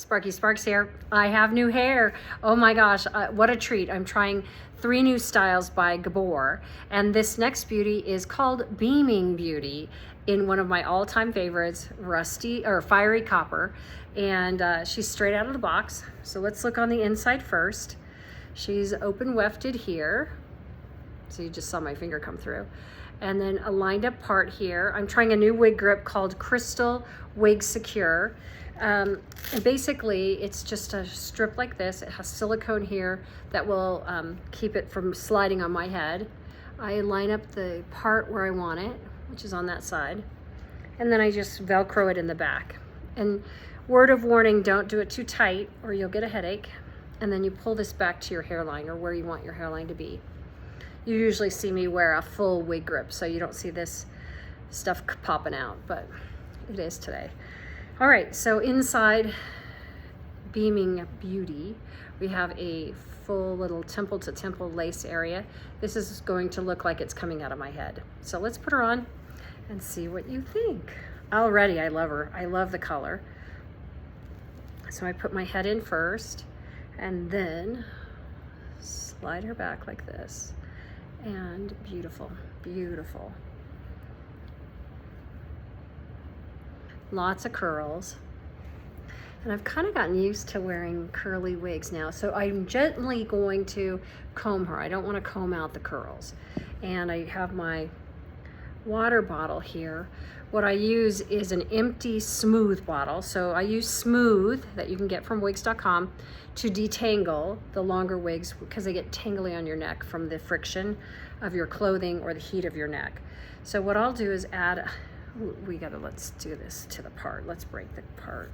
Sparky Sparks here. I have new hair. Oh my gosh, what a treat. I'm trying 3 new styles by Gabor. And this next beauty is called Beaming Beauty in one of my all-time favorites, Fiery Copper. And she's straight out of the box. So let's look on the inside first. She's open wefted here. So you just saw my finger come through. And then a lined up part here. I'm trying a new wig grip called Crystal Wig Secure. And basically it's just a strip like this. It has silicone here that will keep it from sliding on my head. I line up the part where I want it, which is on that side. And then I just Velcro it in the back. And word of warning, don't do it too tight or you'll get a headache. And then you pull this back to your hairline or where you want your hairline to be. You usually see me wear a full wig grip, so you don't see this stuff popping out, but it is today. All right, so inside Beaming Beauty, we have a full little temple to temple lace area. This is going to look like it's coming out of my head. So let's put her on and see what you think. Already, I love her. I love the color. So I put my head in first and then slide her back like this. And beautiful, beautiful. Lots of curls. And I've kind of gotten used to wearing curly wigs now. So I'm gently going to comb her. I don't want to comb out the curls. And I have my water bottle here. What I use is an empty smooth bottle. So I use smooth that you can get from wigs.com to detangle the longer wigs because they get tangly on your neck from the friction of your clothing or the heat of your neck. So what I'll do is add, let's do this to the part. Let's break the part.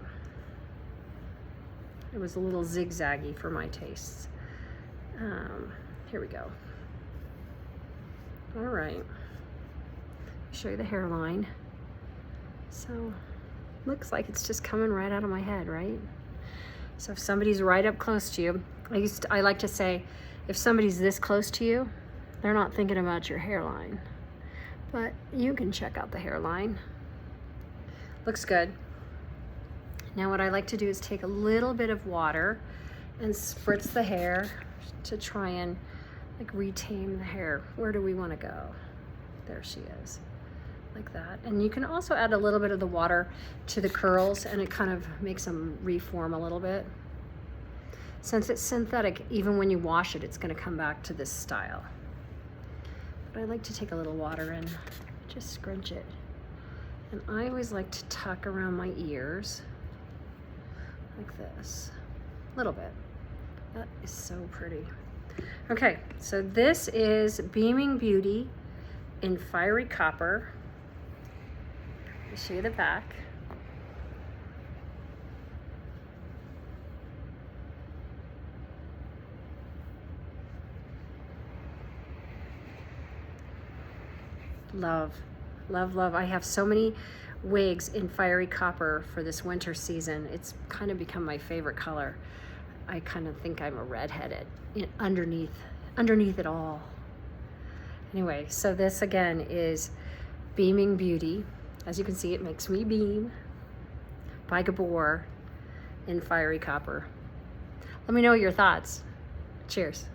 It was a little zigzaggy for my tastes. Here we go. All right. Show you the hairline. So looks like it's just coming right out of my head, right? So if somebody's right up close to you, I like to say, if somebody's this close to you, they're not thinking about your hairline, but you can check out the hairline. Looks good. Now what I like to do is take a little bit of water and spritz the hair to try and like retame the hair. Where do we want to go? There she is. Like that. And you can also add a little bit of the water to the curls and it kind of makes them reform a little bit. Since it's synthetic, even when you wash it, it's going to come back to this style. But I like to take a little water and just scrunch it. And I always like to tuck around my ears like this, a little bit. That is so pretty. Okay, so this is Beaming Beauty in Fiery Copper. I'll show you the back. Love, love, love. I have so many wigs in Fiery Copper for this winter season. It's kind of become my favorite color. I kind of think I'm a redheaded underneath it all. Anyway, so this again is Beaming Beauty. As you can see, it makes me beam by Gabor in Fiery Copper. Let me know your thoughts. Cheers.